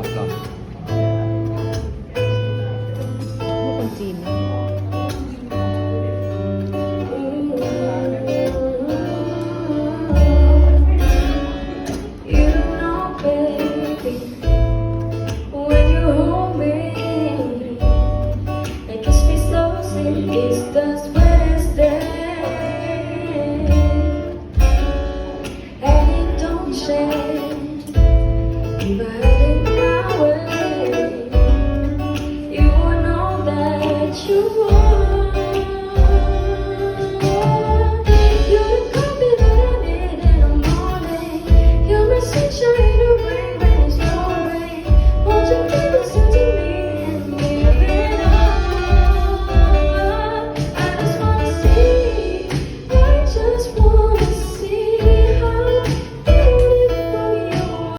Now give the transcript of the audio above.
come. Mukhang sino. You know, baby, when you hold me and kiss me so sweet, it's the sweetest day, and it don't change. If I